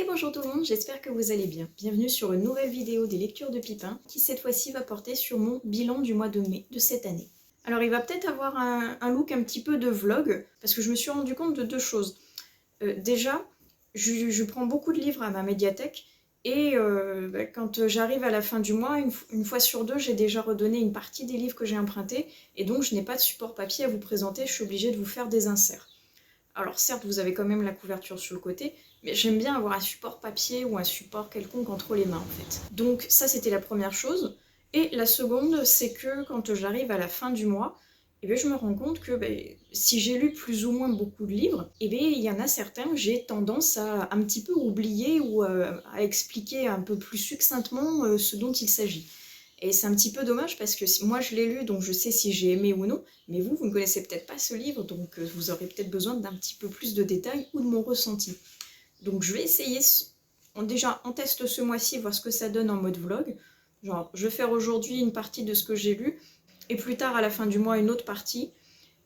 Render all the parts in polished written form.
Bonjour tout le monde, j'espère que vous allez bien. Bienvenue sur une nouvelle vidéo des lectures de Pipin qui cette fois-ci va porter sur mon bilan du mois de mai de cette année. Alors il va peut-être avoir un look un petit peu de vlog parce que je me suis rendu compte de deux choses. Déjà, je prends beaucoup de livres à ma médiathèque et quand j'arrive à la fin du mois, une fois sur deux, j'ai déjà redonné une partie des livres que j'ai empruntés et donc je n'ai pas de support papier à vous présenter, je suis obligée de vous faire des inserts. Alors certes, vous avez quand même la couverture sur le côté, mais j'aime bien avoir un support papier ou un support quelconque entre les mains en fait. Donc ça c'était la première chose. Et la seconde, c'est que quand j'arrive à la fin du mois, je me rends compte que si j'ai lu plus ou moins beaucoup de livres, il y en a certains que j'ai tendance à un petit peu oublier ou à expliquer un peu plus succinctement ce dont il s'agit. Et c'est un petit peu dommage parce que moi je l'ai lu, donc je sais si j'ai aimé ou non, mais vous ne connaissez peut-être pas ce livre, donc vous aurez peut-être besoin d'un petit peu plus de détails ou de mon ressenti. Donc je vais essayer, déjà on teste ce mois-ci, voir ce que ça donne en mode vlog. Genre, je vais faire aujourd'hui une partie de ce que j'ai lu, et plus tard à la fin du mois une autre partie,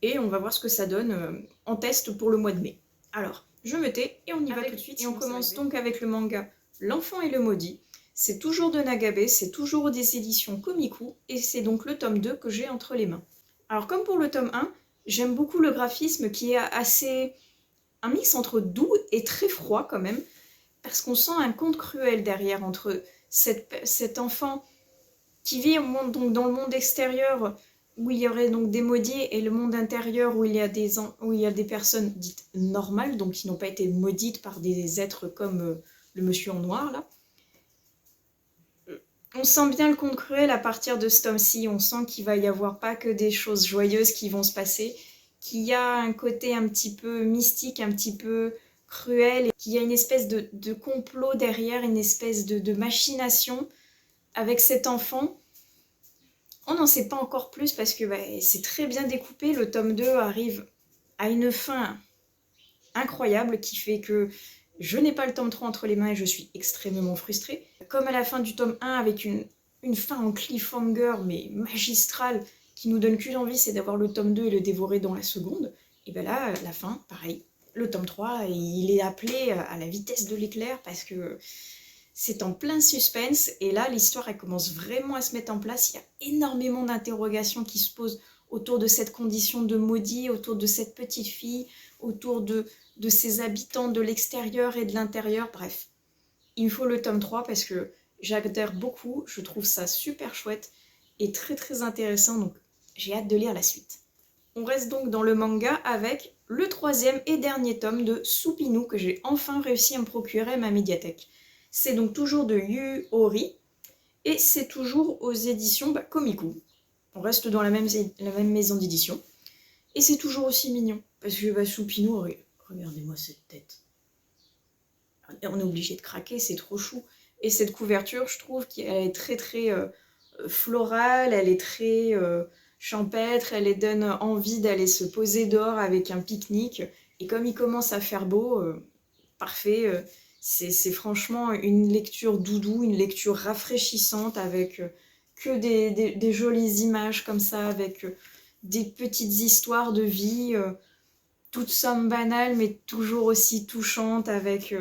et on va voir ce que ça donne en test pour le mois de mai. Alors, je me tais et on y va tout de suite. Et on commence donc avec le manga L'Enfant et le Maudit. C'est toujours de Nagabe, c'est toujours des éditions Komiku, et c'est donc le tome 2 que j'ai entre les mains. Alors comme pour le tome 1, j'aime beaucoup le graphisme qui est assez... un mix entre doux et très froid quand même, parce qu'on sent un conte cruel derrière entre cet enfant qui vit donc dans le monde extérieur où il y aurait donc des maudits et le monde intérieur où il y a des personnes dites normales, donc qui n'ont pas été maudites par des êtres comme le monsieur en noir là. On sent bien le conte cruel à partir de ce tome-ci, on sent qu'il va y avoir pas que des choses joyeuses qui vont se passer, qu'il y a un côté un petit peu mystique, un petit peu cruel, et qu'il y a une espèce de complot derrière, une espèce de machination avec cet enfant. On n'en sait pas encore plus parce que c'est très bien découpé, le tome 2 arrive à une fin incroyable qui fait que je n'ai pas le tome 3 entre les mains et je suis extrêmement frustrée. Comme à la fin du tome 1 avec une fin en cliffhanger mais magistrale qui nous donne qu'une envie, c'est d'avoir le tome 2 et le dévorer dans la seconde. Et bien là, la fin, pareil. Le tome 3, il est appelé à la vitesse de l'éclair parce que c'est en plein suspense et là, l'histoire, elle commence vraiment à se mettre en place. Il y a énormément d'interrogations qui se posent autour de cette condition de maudit, autour de cette petite fille, autour de ses habitants de l'extérieur et de l'intérieur, bref. Il me faut le tome 3 parce que j'adhère beaucoup, je trouve ça super chouette et très très intéressant, donc j'ai hâte de lire la suite. On reste donc dans le manga avec le troisième et dernier tome de Supinu que j'ai enfin réussi à me procurer à ma médiathèque. C'est donc toujours de Yu Ori et c'est toujours aux éditions Komiku. On reste dans la même maison d'édition. Et c'est toujours aussi mignon. Parce que Supinu, regardez-moi cette tête. On est obligé de craquer, c'est trop chou. Et cette couverture, je trouve qu'elle est très très florale, elle est très champêtre, elle donne envie d'aller se poser dehors avec un pique-nique. Et comme il commence à faire beau, parfait. C'est franchement une lecture doudou, une lecture rafraîchissante avec que des jolies images comme ça, avec des petites histoires de vie, toutes sommes banales mais toujours aussi touchantes, avec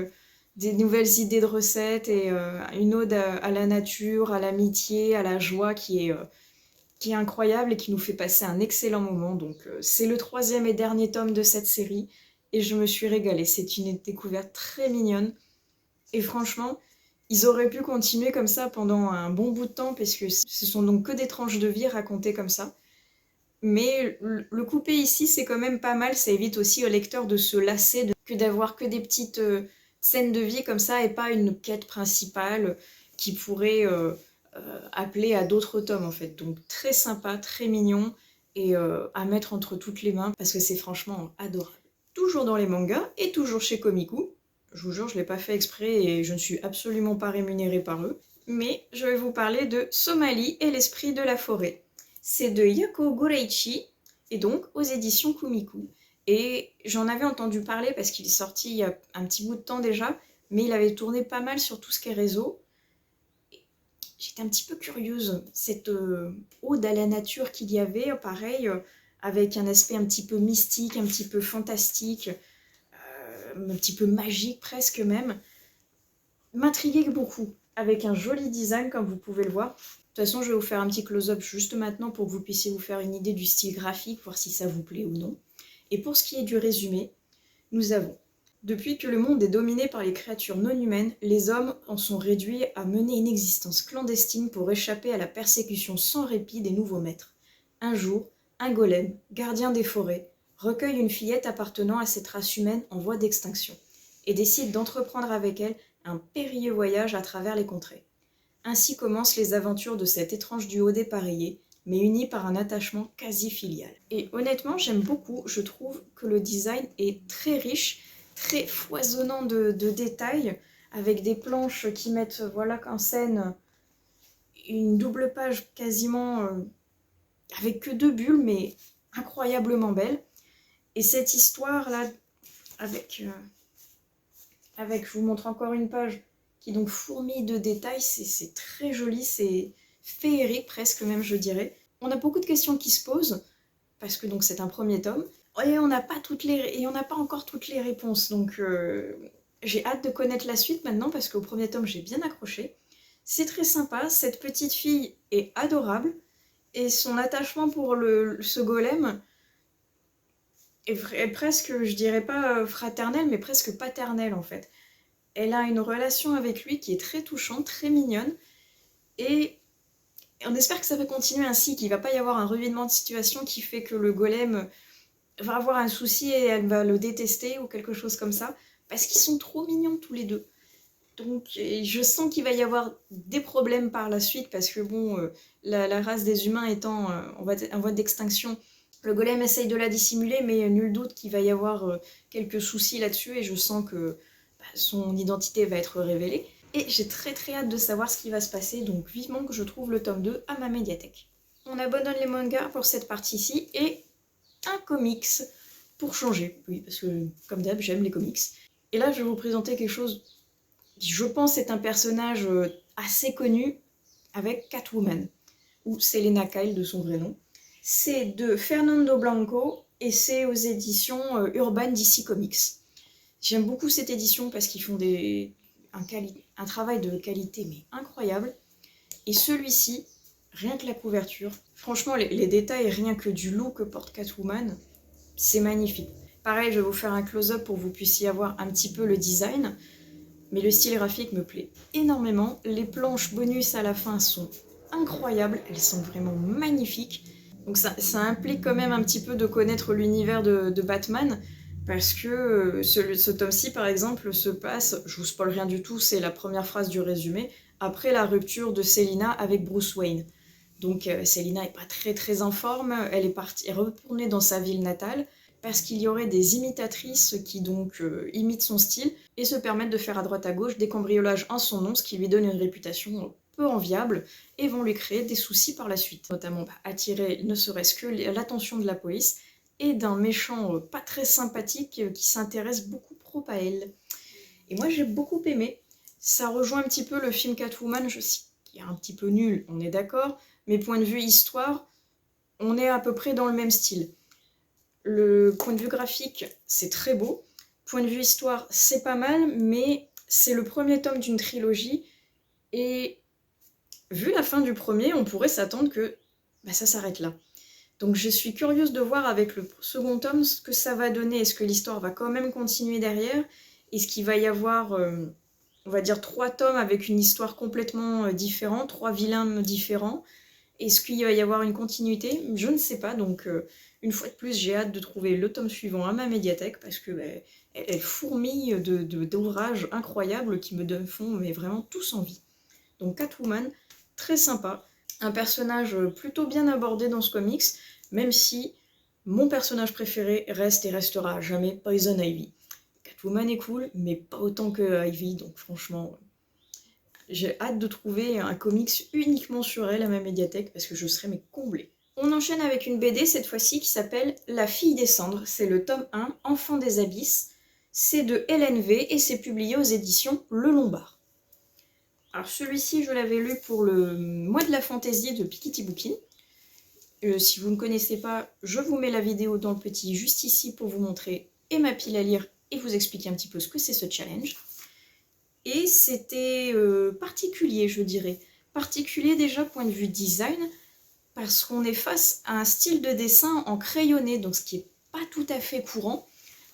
des nouvelles idées de recettes et une ode à la nature, à l'amitié, à la joie qui est incroyable et qui nous fait passer un excellent moment. Donc c'est le troisième et dernier tome de cette série et je me suis régalée. C'est une découverte très mignonne et franchement, ils auraient pu continuer comme ça pendant un bon bout de temps parce que ce sont donc que des tranches de vie racontées comme ça. Mais le couper ici, c'est quand même pas mal. Ça évite aussi au lecteur de se lasser, que d'avoir que des petites scènes de vie comme ça et pas une quête principale qui pourrait appeler à d'autres tomes en fait. Donc très sympa, très mignon et à mettre entre toutes les mains parce que c'est franchement adorable. Toujours dans les mangas et toujours chez Komiku. Je vous jure, je ne l'ai pas fait exprès et je ne suis absolument pas rémunérée par eux. Mais je vais vous parler de Somalie et l'esprit de la forêt. C'est de Yako Goreichi et donc aux éditions Komiku. Et j'en avais entendu parler parce qu'il est sorti il y a un petit bout de temps déjà, mais il avait tourné pas mal sur tout ce qui est réseau. J'étais un petit peu curieuse, cette ode à la nature qu'il y avait, pareil, avec un aspect un petit peu mystique, un petit peu fantastique, un petit peu magique presque même. m'intriguait beaucoup, avec un joli design comme vous pouvez le voir. De toute façon, je vais vous faire un petit close-up juste maintenant pour que vous puissiez vous faire une idée du style graphique, voir si ça vous plaît ou non. Et pour ce qui est du résumé, nous avons: depuis que le monde est dominé par les créatures non humaines, les hommes en sont réduits à mener une existence clandestine pour échapper à la persécution sans répit des nouveaux maîtres. Un jour, un golem, gardien des forêts, recueille une fillette appartenant à cette race humaine en voie d'extinction et décide d'entreprendre avec elle un périlleux voyage à travers les contrées. Ainsi commencent les aventures de cet étrange duo dépareillé, mais uni par un attachement quasi filial. Et honnêtement, j'aime beaucoup, je trouve que le design est très riche, très foisonnant de détails, avec des planches qui mettent voilà, en scène une double page quasiment avec que 2 bulles, mais incroyablement belle. Et cette histoire-là, avec, je vous montre encore une page qui donc fourmille de détails, c'est très joli, c'est féerique presque même je dirais. On a beaucoup de questions qui se posent, parce que donc c'est un premier tome, et on n'a pas encore toutes les réponses, donc j'ai hâte de connaître la suite maintenant, parce qu'au premier tome j'ai bien accroché. C'est très sympa, cette petite fille est adorable, et son attachement pour ce golem est presque, je dirais pas fraternel, mais presque paternel en fait. Elle a une relation avec lui qui est très touchante, très mignonne, et on espère que ça va continuer ainsi, qu'il ne va pas y avoir un revirement de situation qui fait que le golem va avoir un souci et elle va le détester ou quelque chose comme ça, parce qu'ils sont trop mignons tous les deux. Donc je sens qu'il va y avoir des problèmes par la suite, parce que bon, la race des humains étant en voie d'extinction, le golem essaye de la dissimuler, mais nul doute qu'il va y avoir quelques soucis là-dessus, et je sens que son identité va être révélée. Et j'ai très très hâte de savoir ce qui va se passer, donc vivement que je trouve le tome 2 à ma médiathèque. On abandonne les mangas pour cette partie-ci, et un comics pour changer. Oui, parce que comme d'hab, j'aime les comics. Et là, je vais vous présenter quelque chose qui, je pense, est un personnage assez connu, avec Catwoman, ou Selena Kyle de son vrai nom. C'est de Fernando Blanco, et c'est aux éditions Urban DC Comics. J'aime beaucoup cette édition parce qu'ils font un travail de qualité mais incroyable. Et celui-ci, rien que la couverture, franchement les détails, rien que du look que porte Catwoman, c'est magnifique. Pareil, je vais vous faire un close-up pour que vous puissiez avoir un petit peu le design, mais le style graphique me plaît énormément. Les planches bonus à la fin sont incroyables, elles sont vraiment magnifiques. Donc ça implique quand même un petit peu de connaître l'univers de Batman, parce que ce tome-ci, par exemple, se passe, je vous spoil rien du tout, c'est la première phrase du résumé, après la rupture de Selina avec Bruce Wayne. Donc Selina n'est pas très très en forme, elle est retournée dans sa ville natale, parce qu'il y aurait des imitatrices qui donc imitent son style, et se permettent de faire à droite à gauche des cambriolages en son nom, ce qui lui donne une réputation peu enviable, et vont lui créer des soucis par la suite. Notamment attirer ne serait-ce que l'attention de la police, et d'un méchant pas très sympathique qui s'intéresse beaucoup trop à elle. Et moi j'ai beaucoup aimé. Ça rejoint un petit peu le film Catwoman, qui est un petit peu nul, on est d'accord, mais point de vue histoire, on est à peu près dans le même style. Le point de vue graphique, c'est très beau. Point de vue histoire, c'est pas mal, mais c'est le premier tome d'une trilogie, et vu la fin du premier, on pourrait s'attendre que ça s'arrête là. Donc je suis curieuse de voir avec le second tome ce que ça va donner. Est-ce que l'histoire va quand même continuer derrière? Est-ce qu'il va y avoir, on va dire, 3 tomes avec une histoire complètement différente, 3 vilains différents? Est-ce qu'il va y avoir une continuité? Je ne sais pas, donc une fois de plus, j'ai hâte de trouver le tome suivant à ma médiathèque, parce que elle fourmille d'ouvrages incroyables qui me font vraiment tous envie. Donc Catwoman, très sympa. Un personnage plutôt bien abordé dans ce comics, même si mon personnage préféré reste et restera à jamais Poison Ivy. Catwoman est cool, mais pas autant que Ivy, donc franchement, j'ai hâte de trouver un comics uniquement sur elle à ma médiathèque, parce que je serai comblée. On enchaîne avec une BD cette fois-ci qui s'appelle La Fille des Cendres, c'est le tome 1, Enfant des Abysses, c'est de LNV et c'est publié aux éditions Le Lombard. Alors celui-ci, je l'avais lu pour le mois de la fantaisie de Piketty Bookin. Si vous ne connaissez pas, je vous mets la vidéo dans le petit juste ici pour vous montrer et ma pile à lire et vous expliquer un petit peu ce que c'est ce challenge. Et c'était particulier, je dirais. Particulier déjà point de vue design, parce qu'on est face à un style de dessin en crayonné, donc ce qui n'est pas tout à fait courant.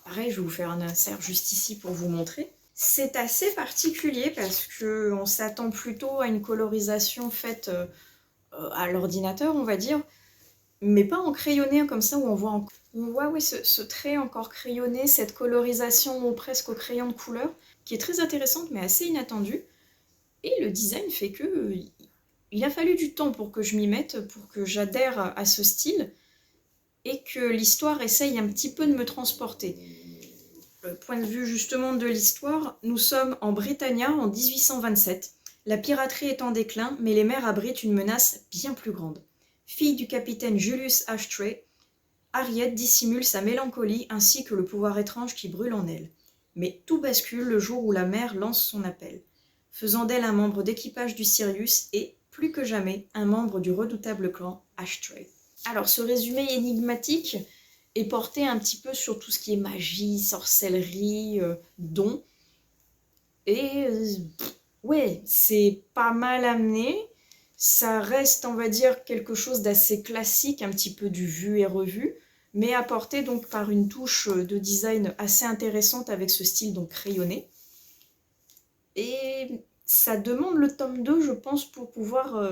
Pareil, je vais vous faire un insert juste ici pour vous montrer. C'est assez particulier parce qu'on s'attend plutôt à une colorisation faite à l'ordinateur, on va dire, mais pas en crayonné comme ça, où on voit oui, ce trait encore crayonné, cette colorisation presque au crayon de couleur, qui est très intéressante mais assez inattendue. Et le design fait que il a fallu du temps pour que je m'y mette, pour que j'adhère à ce style, et que l'histoire essaye un petit peu de me transporter. Point de vue justement de l'histoire, nous sommes en Britannia en 1827. La piraterie est en déclin, mais les mers abritent une menace bien plus grande. Fille du capitaine Julius Ashtray, Harriet dissimule sa mélancolie ainsi que le pouvoir étrange qui brûle en elle. Mais tout bascule le jour où la mer lance son appel, faisant d'elle un membre d'équipage du Sirius et, plus que jamais, un membre du redoutable clan Ashtray. Alors, ce résumé énigmatique est porté un petit peu sur tout ce qui est magie, sorcellerie, dons. Et ouais, c'est pas mal amené. Ça reste, on va dire, quelque chose d'assez classique, un petit peu du vu et revu, mais apporté donc par une touche de design assez intéressante avec ce style donc crayonné. Et ça demande le tome 2, je pense, pour pouvoir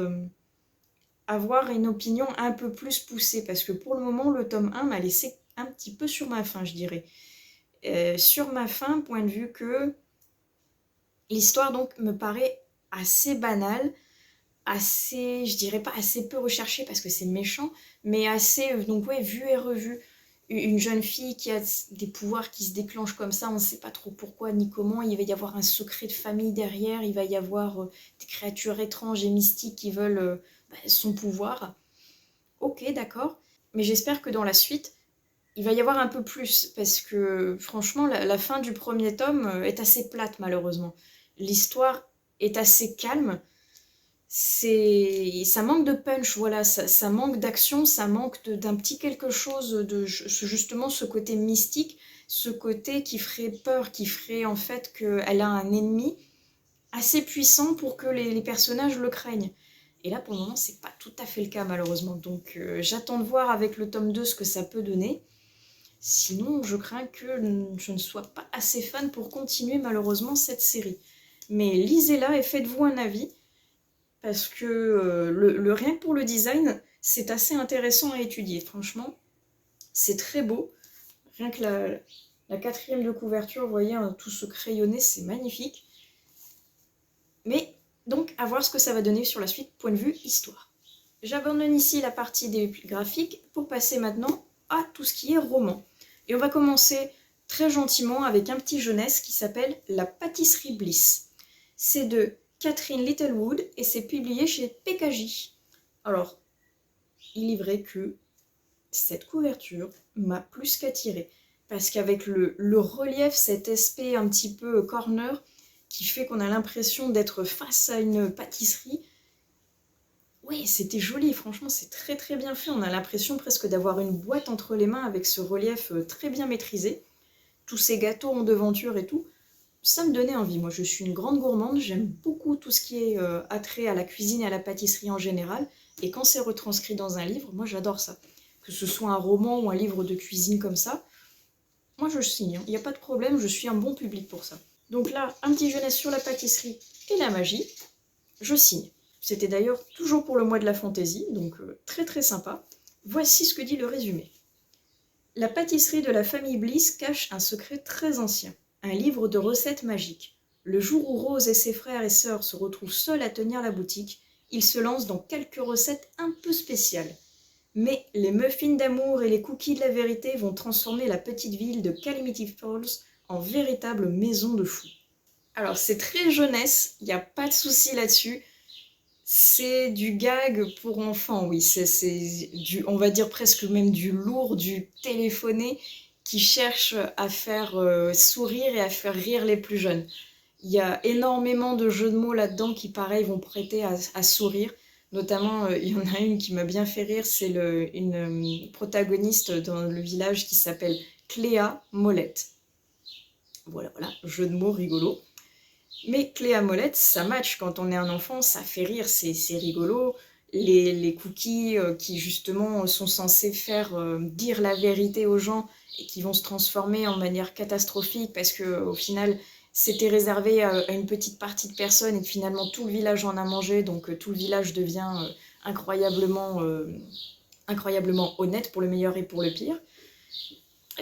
avoir une opinion un peu plus poussée, parce que pour le moment, le tome 1 m'a laissé un petit peu sur ma faim, je dirais. Sur ma faim, point de vue que l'histoire donc me paraît assez banale, assez, je dirais pas assez peu recherchée parce que c'est méchant, mais assez, donc ouais, vue et revue. Une jeune fille qui a des pouvoirs qui se déclenchent comme ça, on ne sait pas trop pourquoi ni comment, il va y avoir un secret de famille derrière, il va y avoir des créatures étranges et mystiques qui veulent son pouvoir. Ok, d'accord, mais j'espère que dans la suite, il va y avoir un peu plus, parce que franchement, la fin du premier tome est assez plate malheureusement. L'histoire est assez calme, ça manque de punch, voilà, ça manque d'action, ça manque d'un petit quelque chose de justement ce côté mystique, ce côté qui ferait peur, qui ferait en fait qu'elle a un ennemi assez puissant pour que les personnages le craignent. Et là pour le moment c'est pas tout à fait le cas malheureusement, donc j'attends de voir avec le tome 2 ce que ça peut donner. Sinon je crains que je ne sois pas assez fan pour continuer malheureusement cette série. Mais lisez-la et faites-vous un avis. Parce que rien que pour le design, c'est assez intéressant à étudier. Franchement, c'est très beau. Rien que la quatrième de couverture, vous voyez, hein, tout ce crayonné, c'est magnifique. Mais donc, à voir ce que ça va donner sur la suite, point de vue histoire. J'abandonne ici la partie des graphiques pour passer maintenant à tout ce qui est roman. Et on va commencer très gentiment avec un petit jeunesse qui s'appelle La Pâtisserie Bliss. C'est de Catherine Littlewood et c'est publié chez PKJ. Alors, il est vrai que cette couverture m'a plus qu'attirée parce qu'avec le relief, cet aspect un petit peu corner qui fait qu'on a l'impression d'être face à une pâtisserie, ouais, c'était joli, franchement, c'est très très bien fait. On a l'impression presque d'avoir une boîte entre les mains avec ce relief très bien maîtrisé. Tous ces gâteaux en devanture et tout. Ça me donnait envie. Moi, je suis une grande gourmande, j'aime beaucoup tout ce qui est attrait à la cuisine et à la pâtisserie en général, et quand c'est retranscrit dans un livre, moi j'adore ça. Que ce soit un roman ou un livre de cuisine comme ça, moi je signe, il n'y a pas de problème, je suis un bon public pour ça. Donc là, un petit jeunesse sur la pâtisserie et la magie, je signe. C'était d'ailleurs toujours pour le mois de la fantaisie, donc très très sympa. Voici ce que dit le résumé. La pâtisserie de la famille Bliss cache un secret très ancien. Un livre de recettes magiques. Le jour où Rose et ses frères et sœurs se retrouvent seuls à tenir la boutique, ils se lancent dans quelques recettes un peu spéciales. Mais les muffins d'amour et les cookies de la vérité vont transformer la petite ville de Calamity Falls en véritable maison de fous. Alors c'est très jeunesse, il n'y a pas de souci là-dessus. C'est du gag pour enfants, oui. C'est du, on va dire presque même du lourd, du téléphoné qui cherche à faire sourire et à faire rire les plus jeunes. Il y a énormément de jeux de mots là-dedans qui, pareil, vont prêter à sourire. Notamment, il y en a une qui m'a bien fait rire, c'est une protagoniste dans le village qui s'appelle Cléa Molette. Voilà, voilà, jeu de mots rigolo. Mais clé à molette, ça match quand on est un enfant, ça fait rire, c'est rigolo. Les cookies qui justement sont censés faire dire la vérité aux gens et qui vont se transformer en manière catastrophique parce que au final c'était réservé à une petite partie de personnes et que finalement tout le village en a mangé, donc tout le village devient incroyablement, incroyablement honnête pour le meilleur et pour le pire.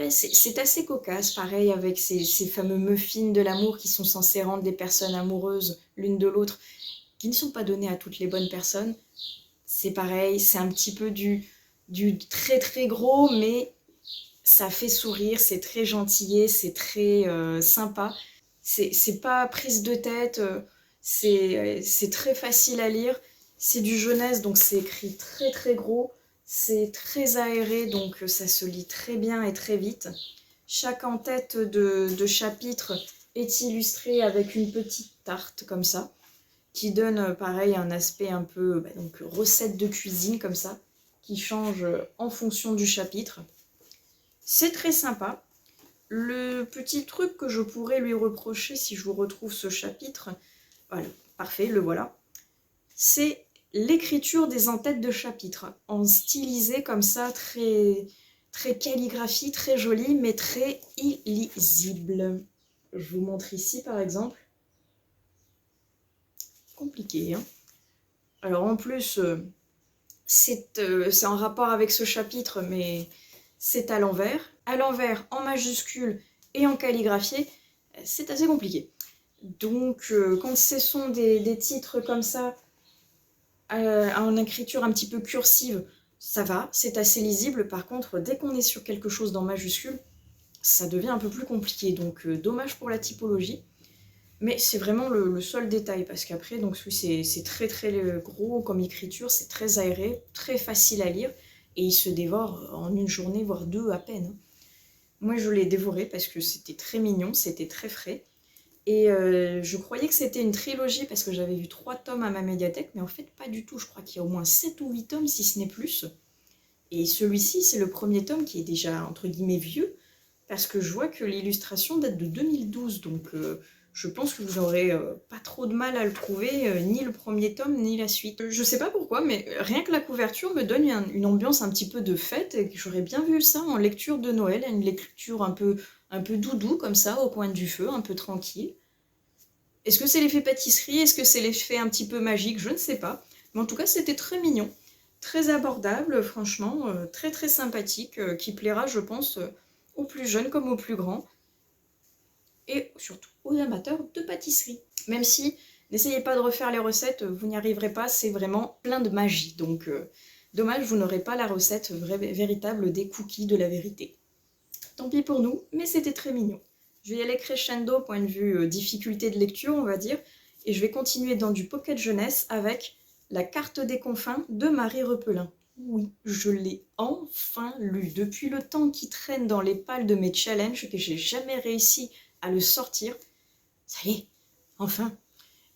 C'est assez cocasse, pareil avec ces fameux muffins de l'amour qui sont censés rendre les personnes amoureuses l'une de l'autre, qui ne sont pas donnés à toutes les bonnes personnes. C'est pareil, c'est un petit peu du très très gros, mais ça fait sourire, c'est très gentillé, c'est très sympa. C'est pas prise de tête, c'est très facile à lire. C'est du jeunesse, donc c'est écrit très très gros. C'est très aéré, donc ça se lit très bien et très vite. Chaque en-tête de chapitre est illustré avec une petite tarte comme ça, qui donne pareil un aspect un peu donc recette de cuisine comme ça, qui change en fonction du chapitre. C'est très sympa. Le petit truc que je pourrais lui reprocher si je vous retrouve ce chapitre, voilà, parfait, le voilà, c'est l'écriture des en-têtes de chapitre, en stylisé comme ça, très, très calligraphie, très jolie, mais très illisible. Je vous montre ici par exemple. Compliqué, hein. Alors en plus, c'est en rapport avec ce chapitre, mais c'est à l'envers. À l'envers, en majuscule et en calligraphié, c'est assez compliqué. Donc quand ce sont des titres comme ça, en écriture un petit peu cursive, ça va, c'est assez lisible. Par contre, dès qu'on est sur quelque chose dans majuscule, ça devient un peu plus compliqué. Donc dommage pour la typologie. Mais c'est vraiment le seul détail, parce qu'après, donc c'est très très gros comme écriture, c'est très aéré, très facile à lire, et il se dévore en une journée, voire deux à peine. Moi je l'ai dévoré parce que c'était très mignon, c'était très frais, et je croyais que c'était une trilogie parce que j'avais vu 3 tomes à ma médiathèque, mais en fait pas du tout, je crois qu'il y a au moins 7 ou 8 tomes si ce n'est plus. Et celui-ci c'est le premier tome qui est déjà entre guillemets vieux, parce que je vois que l'illustration date de 2012, donc je pense que vous n'aurez pas trop de mal à le trouver, ni le premier tome, ni la suite. Je sais pas pourquoi, mais rien que la couverture me donne une ambiance un petit peu de fête, et que j'aurais bien vu ça en lecture de Noël, une lecture un peu doudou, comme ça, au coin du feu, un peu tranquille. Est-ce que c'est l'effet pâtisserie? Est-ce que c'est l'effet un petit peu magique? Je ne sais pas. Mais en tout cas, c'était très mignon, très abordable, franchement, très très sympathique, qui plaira, je pense, aux plus jeunes comme aux plus grands, et surtout aux amateurs de pâtisserie. Même si, n'essayez pas de refaire les recettes, vous n'y arriverez pas, c'est vraiment plein de magie. Donc, dommage, vous n'aurez pas la recette véritable des cookies de la vérité. Tant pis pour nous, mais c'était très mignon. Je vais y aller crescendo, point de vue difficulté de lecture, on va dire, et je vais continuer dans du pocket jeunesse avec La carte des confins de Marie Repelin. Oui, je l'ai enfin lu. Depuis le temps qui traîne dans les pales de mes challenges, que j'ai jamais réussi à le sortir, ça y est, enfin,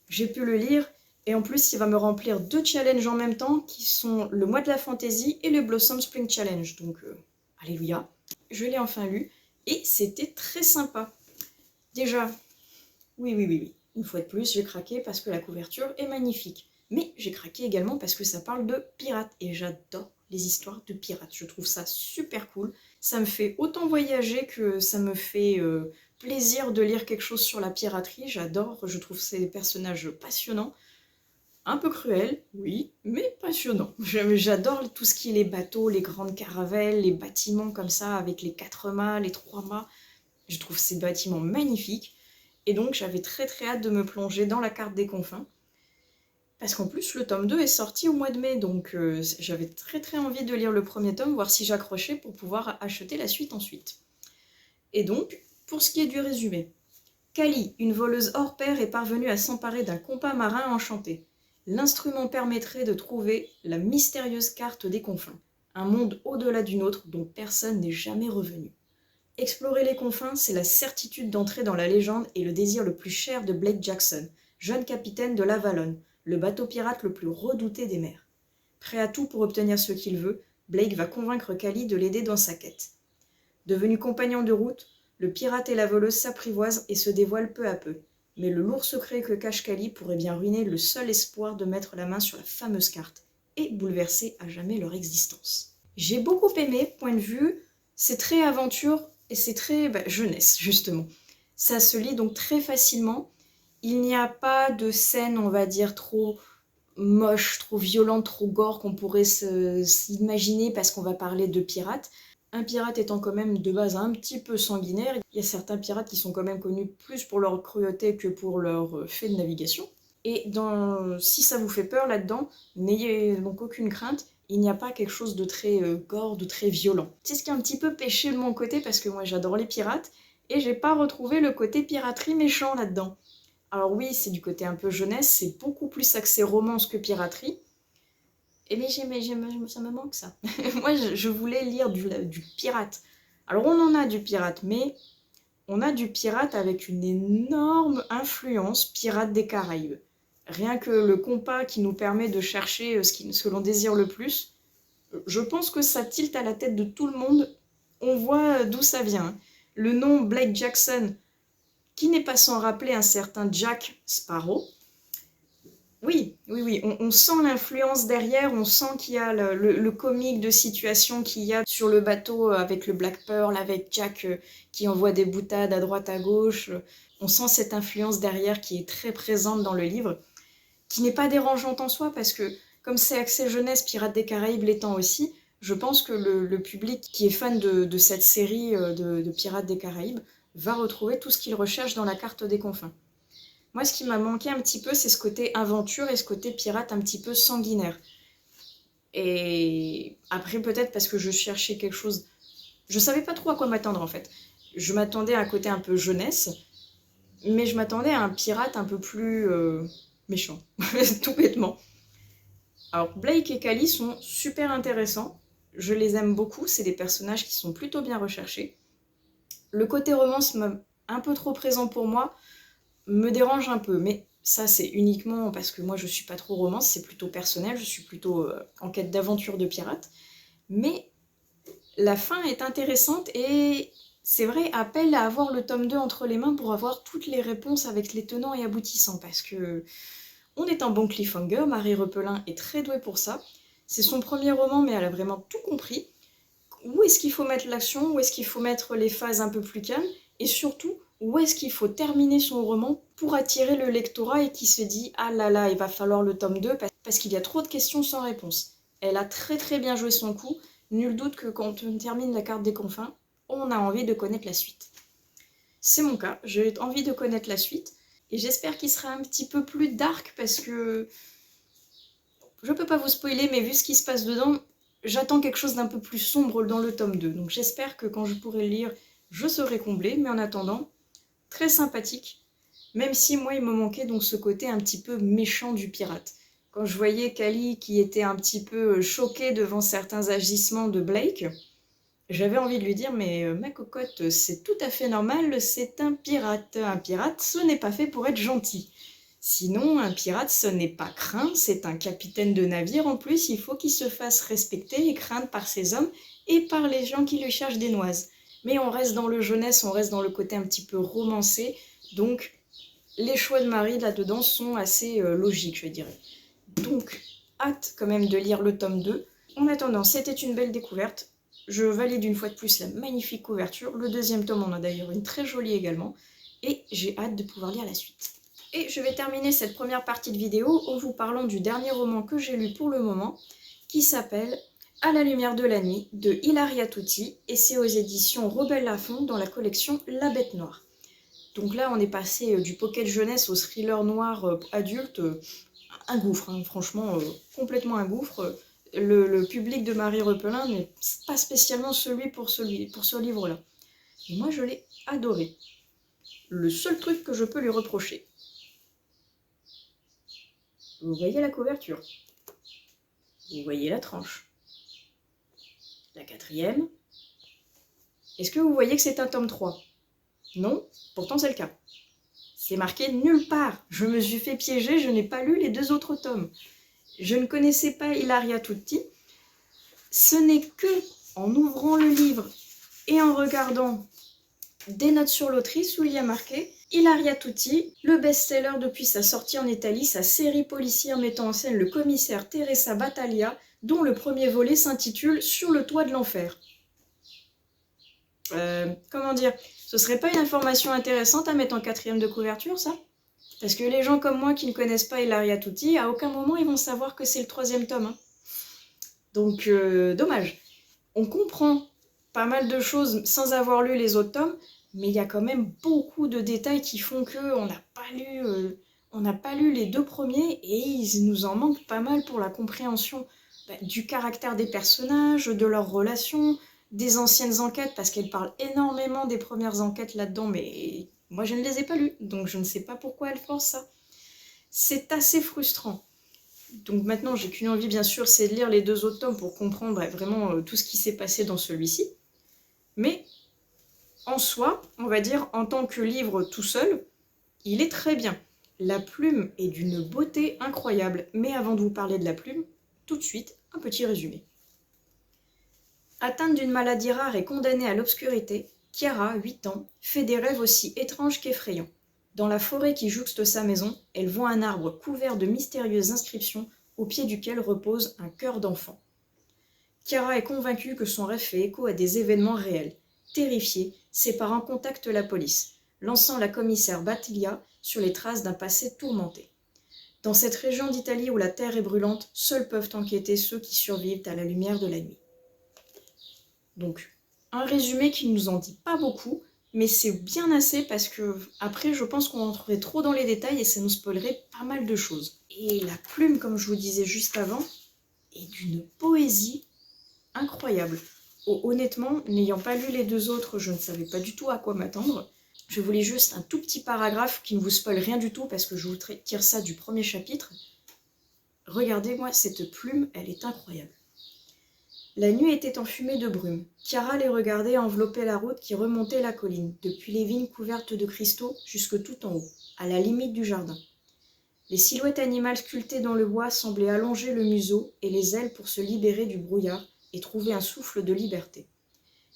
j'ai pu le lire, et en plus il va me remplir 2 challenges en même temps, qui sont le mois de la fantaisie et le Blossom Spring Challenge, donc alléluia. Je l'ai enfin lu, et c'était très sympa. Déjà, oui, une fois de plus, j'ai craqué parce que la couverture est magnifique. Mais j'ai craqué également parce que ça parle de pirates, et j'adore les histoires de pirates. Je trouve ça super cool. Ça me fait autant voyager que ça me fait plaisir de lire quelque chose sur la piraterie. J'adore, je trouve ces personnages passionnants. Un peu cruels, oui, mais passionnants. J'adore tout ce qui est les bateaux, les grandes caravelles, les bâtiments comme ça, avec les 4 mâts, les 3 mâts. Je trouve ces bâtiments magnifiques. Et donc j'avais très très hâte de me plonger dans la carte des confins. Parce qu'en plus le tome 2 est sorti au mois de mai, donc j'avais très très envie de lire le premier tome, voir si j'accrochais pour pouvoir acheter la suite ensuite. Et donc, pour ce qui est du résumé, Kali, une voleuse hors pair, est parvenue à s'emparer d'un compas marin enchanté. L'instrument permettrait de trouver la mystérieuse carte des confins, un monde au-delà du nôtre dont personne n'est jamais revenu. Explorer les confins, c'est la certitude d'entrer dans la légende et le désir le plus cher de Blake Jackson, jeune capitaine de l'Avalon, le bateau pirate le plus redouté des mers. Prêt à tout pour obtenir ce qu'il veut, Blake va convaincre Kali de l'aider dans sa quête. Devenu compagnon de route, le pirate et la voleuse s'apprivoisent et se dévoilent peu à peu. mais le lourd secret que cache Kali pourrait bien ruiner le seul espoir de mettre la main sur la fameuse carte et bouleverser à jamais leur existence. J'ai beaucoup aimé, point de vue, c'est très aventure et c'est très jeunesse, justement. Ça se lit donc très facilement. Il n'y a pas de scène, on va dire, trop moche, trop violente, trop gore qu'on pourrait s'imaginer parce qu'on va parler de pirates. Un pirate étant quand même de base un petit peu sanguinaire, il y a certains pirates qui sont quand même connus plus pour leur cruauté que pour leur fait de navigation. Et si ça vous fait peur là-dedans, n'ayez donc aucune crainte, il n'y a pas quelque chose de très gore, de très violent. C'est ce qui est un petit peu péché de mon côté parce que moi j'adore les pirates et j'ai pas retrouvé le côté piraterie méchant là-dedans. Alors oui, c'est du côté un peu jeunesse, c'est beaucoup plus axé romance que piraterie. Et mais ça me manque ça. Moi, je voulais lire du pirate. Alors on en a du pirate, mais on a du pirate avec une énorme influence pirate des Caraïbes. Rien que le compas qui nous permet de chercher ce que l'on désire le plus, je pense que ça tilte à la tête de tout le monde. On voit d'où ça vient. Le nom Blake Jackson, qui n'est pas sans rappeler un certain Jack Sparrow. Oui, on sent l'influence derrière, on sent qu'il y a le comique de situation qu'il y a sur le bateau avec le Black Pearl, avec Jack qui envoie des boutades à droite à gauche. On sent cette influence derrière qui est très présente dans le livre, qui n'est pas dérangeante en soi parce que comme c'est axé jeunesse, Pirates des Caraïbes l'étant aussi, je pense que le public qui est fan de cette série de Pirates des Caraïbes va retrouver tout ce qu'il recherche dans la carte des confins. Moi, ce qui m'a manqué un petit peu, c'est ce côté aventure et ce côté pirate un petit peu sanguinaire. Et après, peut-être parce que je cherchais quelque chose... Je savais pas trop à quoi m'attendre, en fait. Je m'attendais à un côté un peu jeunesse, mais je m'attendais à un pirate un peu plus méchant, tout bêtement. Alors, Blake et Kali sont super intéressants. Je les aime beaucoup, c'est des personnages qui sont plutôt bien recherchés. Le côté romance, un peu trop présent pour moi, me dérange un peu, mais ça c'est uniquement parce que moi je suis pas trop romance, c'est plutôt personnel, je suis plutôt en quête d'aventure de pirate. Mais la fin est intéressante et c'est vrai, appelle à avoir le tome 2 entre les mains pour avoir toutes les réponses avec les tenants et aboutissants, parce que on est un bon cliffhanger, Marie Repelin est très douée pour ça. C'est son premier roman, mais elle a vraiment tout compris. Où est-ce qu'il faut mettre l'action, où est-ce qu'il faut mettre les phases un peu plus calmes, et surtout, où est-ce qu'il faut terminer son roman pour attirer le lectorat et qui se dit « Ah là là, il va falloir le tome 2 parce qu'il y a trop de questions sans réponse ». Elle a très très bien joué son coup, nul doute que quand on termine la carte des confins, on a envie de connaître la suite. C'est mon cas, j'ai envie de connaître la suite, et j'espère qu'il sera un petit peu plus dark parce que... Je peux pas vous spoiler, mais vu ce qui se passe dedans, j'attends quelque chose d'un peu plus sombre dans le tome 2. Donc j'espère que quand je pourrai le lire, je serai comblée, mais en attendant, très sympathique. Même si moi, il me manquait donc ce côté un petit peu méchant du pirate. Quand je voyais Kali qui était un petit peu choquée devant certains agissements de Blake, j'avais envie de lui dire « Mais ma cocotte, c'est tout à fait normal, c'est un pirate. Un pirate, ce n'est pas fait pour être gentil. » Sinon, un pirate, ce n'est pas craint, c'est un capitaine de navire. En plus, il faut qu'il se fasse respecter et craindre par ses hommes et par les gens qui lui cherchent des noises. Mais on reste dans le jeunesse, on reste dans le côté un petit peu romancé. Donc, les choix de Marie là-dedans sont assez logiques, je dirais. Donc, hâte quand même de lire le tome 2. En attendant, c'était une belle découverte. Je valide une fois de plus la magnifique couverture. Le deuxième tome en a d'ailleurs une très jolie également. Et j'ai hâte de pouvoir lire la suite. Et je vais terminer cette première partie de vidéo en vous parlant du dernier roman que j'ai lu pour le moment, qui s'appelle « À la lumière de la nuit » de Ilaria Tuti, et c'est aux éditions Rebelle Lafon dans la collection La Bête Noire. Donc là, on est passé du pocket jeunesse au thriller noir adulte, un gouffre, hein, franchement, complètement un gouffre. Le public de Marie Repelin n'est pas spécialement celui pour ce livre-là. Et moi, je l'ai adoré. Le seul truc que je peux lui reprocher, vous voyez la couverture, vous voyez la tranche. La quatrième, est-ce que vous voyez que c'est un tome 3? Non, pourtant c'est le cas. C'est marqué nulle part. Je me suis fait piéger, je n'ai pas lu les 2 autres tomes. Je ne connaissais pas Ilaria Tuti. Ce n'est que en ouvrant le livre et en regardant des notes sur l'autrice où il y a marqué « Ilaria Tutti, le best-seller depuis sa sortie en Italie, sa série policière mettant en scène le commissaire Teresa Battaglia, dont le premier volet s'intitule Sur le toit de l'enfer. Comment dire, ce serait pas une information intéressante à mettre en 4e de couverture, ça? Parce que les gens comme moi qui ne connaissent pas Ilaria Tutti, à aucun moment ils vont savoir que c'est le 3e tome. Hein. Donc, dommage. On comprend pas mal de choses sans avoir lu les autres tomes, mais il y a quand même beaucoup de détails qui font qu'on n'a pas lu les 2 premiers et il nous en manque pas mal pour la compréhension du caractère des personnages, de leurs relations, des anciennes enquêtes, parce qu'elle parle énormément des premières enquêtes là-dedans, mais moi je ne les ai pas lues, donc je ne sais pas pourquoi elle force ça. C'est assez frustrant. Donc maintenant, j'ai qu'une envie, bien sûr, c'est de lire les 2 autres tomes pour comprendre vraiment tout ce qui s'est passé dans celui-ci. Mais en soi, on va dire, en tant que livre tout seul, il est très bien. La plume est d'une beauté incroyable. Mais avant de vous parler de la plume, tout de suite, un petit résumé. Atteinte d'une maladie rare et condamnée à l'obscurité, Chiara, 8 ans, fait des rêves aussi étranges qu'effrayants. Dans la forêt qui jouxte sa maison, elle voit un arbre couvert de mystérieuses inscriptions au pied duquel repose un cœur d'enfant. Chiara est convaincue que son rêve fait écho à des événements réels. Terrifiée, ses parents contactent la police, lançant la commissaire Battaglia sur les traces d'un passé tourmenté. Dans cette région d'Italie où la terre est brûlante, seuls peuvent enquêter ceux qui survivent à la lumière de la nuit. Donc, un résumé qui ne nous en dit pas beaucoup, mais c'est bien assez parce que après je pense qu'on rentrerait trop dans les détails et ça nous spoilerait pas mal de choses. Et la plume, comme je vous disais juste avant, est d'une poésie incroyable. Honnêtement, n'ayant pas lu les 2 autres, je ne savais pas du tout à quoi m'attendre. Je vous lis juste un tout petit paragraphe qui ne vous spoile rien du tout parce que je vous tire ça du premier chapitre. Regardez-moi cette plume, elle est incroyable. La nuit était enfumée de brume. Chiara les regardait et enveloppait la route qui remontait la colline, depuis les vignes couvertes de cristaux jusque tout en haut, à la limite du jardin. Les silhouettes animales sculptées dans le bois semblaient allonger le museau et les ailes pour se libérer du brouillard et trouver un souffle de liberté.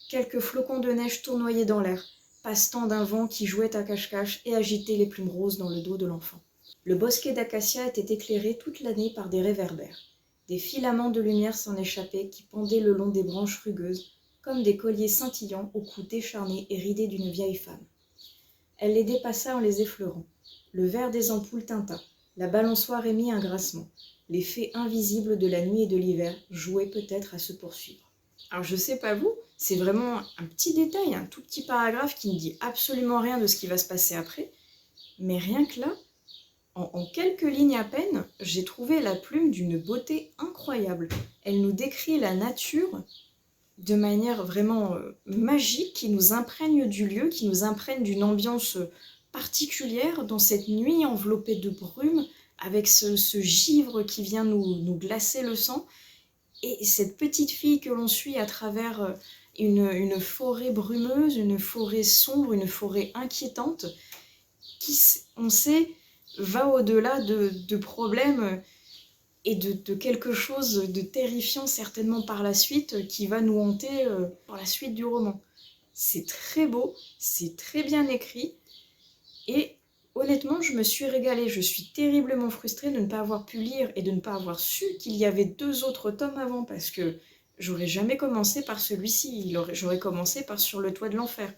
Quelques flocons de neige tournoyaient dans l'air, passe-temps d'un vent qui jouait à cache-cache et agitait les plumes roses dans le dos de l'enfant. Le bosquet d'acacias était éclairé toute l'année par des réverbères. Des filaments de lumière s'en échappaient qui pendaient le long des branches rugueuses, comme des colliers scintillants au cou décharné et ridé d'une vieille femme. Elle les dépassa en les effleurant. Le vert des ampoules tinta, la balançoire émit un grincement. Les faits invisibles de la nuit et de l'hiver jouaient peut-être à se poursuivre. Alors je sais pas vous, c'est vraiment un petit détail, un tout petit paragraphe qui ne dit absolument rien de ce qui va se passer après, mais rien que là, en quelques lignes à peine, j'ai trouvé la plume d'une beauté incroyable. Elle nous décrit la nature de manière vraiment magique, qui nous imprègne du lieu, qui nous imprègne d'une ambiance particulière dans cette nuit enveloppée de brume, avec ce givre qui vient nous glacer le sang. Et cette petite fille que l'on suit à travers une forêt brumeuse, une forêt sombre, une forêt inquiétante, qui, on sait, va au-delà de problèmes et de quelque chose de terrifiant certainement par la suite qui va nous hanter pour la suite du roman. C'est très beau, c'est très bien écrit et honnêtement je me suis régalée. Je suis terriblement frustrée de ne pas avoir pu lire et de ne pas avoir su qu'il y avait 2 autres tomes avant parce que j'aurais jamais commencé par celui-ci, j'aurais commencé par Sur le toit de l'enfer.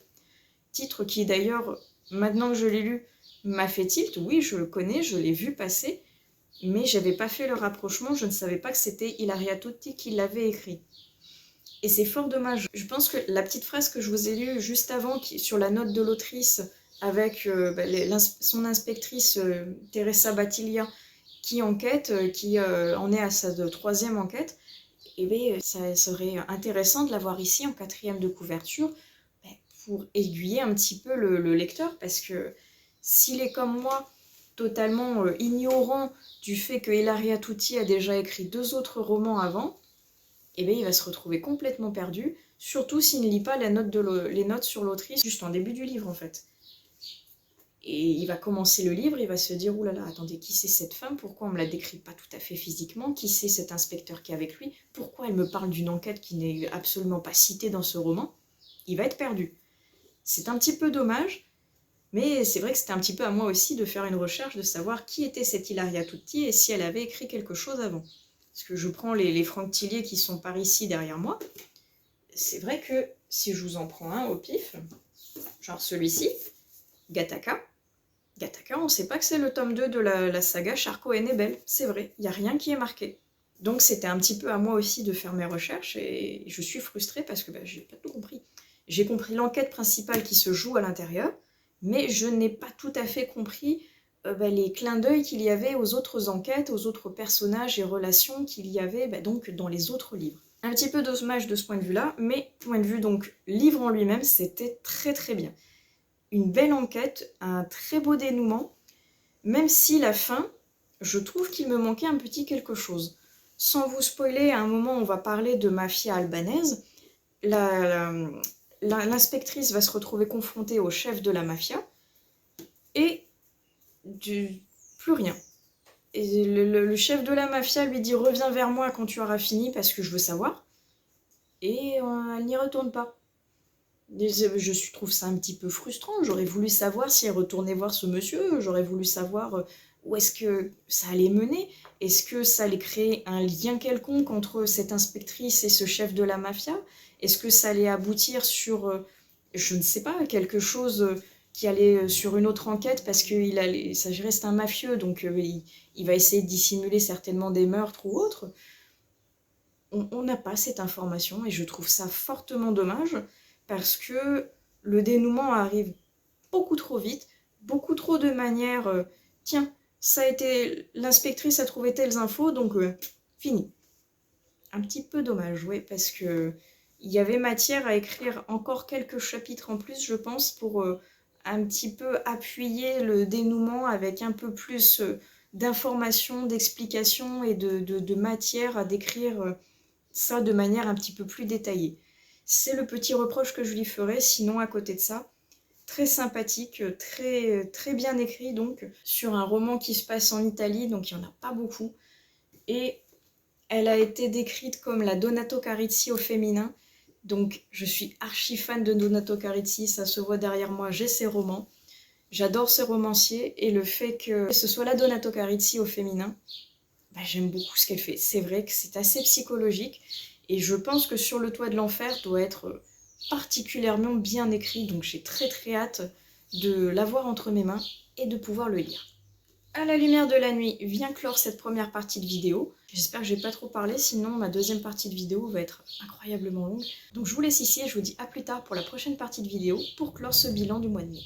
Titre qui d'ailleurs, maintenant que je l'ai lu, m'a fait tilt. Oui, je le connais, je l'ai vu passer, mais j'avais pas fait le rapprochement, je ne savais pas que c'était Ilaria Tutti qui l'avait écrit. Et c'est fort dommage. Je pense que la petite phrase que je vous ai lue juste avant, sur la note de l'autrice, avec son inspectrice Teresa Battaglia, qui enquête, qui en est à sa 3e enquête, et bien, ça serait intéressant de l'avoir ici en 4e de couverture, pour aiguiller un petit peu le lecteur, parce que s'il est comme moi, totalement ignorant du fait que Ilaria Tutti a déjà écrit 2 autres romans avant, eh bien, il va se retrouver complètement perdu, surtout s'il ne lit pas les notes sur l'autrice juste en début du livre en fait. Et il va commencer le livre, il va se dire « Oulala, attendez, qui c'est cette femme? Pourquoi on me la décrit pas tout à fait physiquement? Qui c'est cet inspecteur qui est avec lui? Pourquoi elle me parle d'une enquête qui n'est absolument pas citée dans ce roman ?» Il va être perdu. C'est un petit peu dommage, Mais c'est vrai que c'était un petit peu à moi aussi de faire une recherche, de savoir qui était cette Ilaria Tutti et si elle avait écrit quelque chose avant. Parce que je prends les Franck Tillier qui sont par ici derrière moi. C'est vrai que si je vous en prends un au pif, genre celui-ci, Gattaca, on ne sait pas que c'est le tome 2 de la saga Charcot et Nebel. C'est vrai, il n'y a rien qui est marqué. Donc c'était un petit peu à moi aussi de faire mes recherches et je suis frustrée parce que j'ai pas tout compris. J'ai compris l'enquête principale qui se joue à l'intérieur, mais je n'ai pas tout à fait compris les clins d'œil qu'il y avait aux autres enquêtes, aux autres personnages et relations qu'il y avait donc dans les autres livres. Un petit peu dommage de ce point de vue-là, mais point de vue donc livre en lui-même, c'était très très bien. Une belle enquête, un très beau dénouement, même si la fin, je trouve qu'il me manquait un petit quelque chose. Sans vous spoiler, à un moment on va parler de mafia albanaise, l'inspectrice va se retrouver confrontée au chef de la mafia, et plus rien. Et le chef de la mafia lui dit « Reviens vers moi quand tu auras fini parce que je veux savoir ». Et elle n'y retourne pas. Je trouve ça un petit peu frustrant. J'aurais voulu savoir si elle retournait voir ce monsieur. J'aurais voulu savoir où est-ce que ça allait mener. Est-ce que ça allait créer un lien quelconque entre cette inspectrice et ce chef de la mafia? Est-ce que ça allait aboutir sur, je ne sais pas, quelque chose qui allait sur une autre enquête parce qu'il s'agirait c'est un mafieux, donc il va essayer de dissimuler certainement des meurtres ou autres. On n'a pas cette information et je trouve ça fortement dommage parce que le dénouement arrive beaucoup trop vite, beaucoup trop de manière tiens, ça a été l'inspectrice a trouvé telles infos donc fini. Un petit peu dommage, oui, parce que il y avait matière à écrire encore quelques chapitres en plus, je pense, pour un petit peu appuyer le dénouement avec un peu plus d'informations, d'explications et de matière à décrire ça de manière un petit peu plus détaillée. C'est le petit reproche que je lui ferai, sinon à côté de ça, très sympathique, très, très bien écrit donc, sur un roman qui se passe en Italie, donc il n'y en a pas beaucoup. Et elle a été décrite comme la Donato Carizzi au féminin, donc je suis archi fan de Donato Carizzi, ça se voit derrière moi, j'ai ses romans. J'adore ce romancier et le fait que ce soit la Donato Carizzi au féminin, j'aime beaucoup ce qu'elle fait. C'est vrai que c'est assez psychologique et je pense que Sur le toit de l'enfer doit être particulièrement bien écrit, donc j'ai très très hâte de l'avoir entre mes mains et de pouvoir le lire. À la lumière de la nuit vient clore cette première partie de vidéo. J'espère que j'ai pas trop parlé, sinon ma deuxième partie de vidéo va être incroyablement longue. Donc je vous laisse ici et je vous dis à plus tard pour la prochaine partie de vidéo pour clore ce bilan du mois de mai.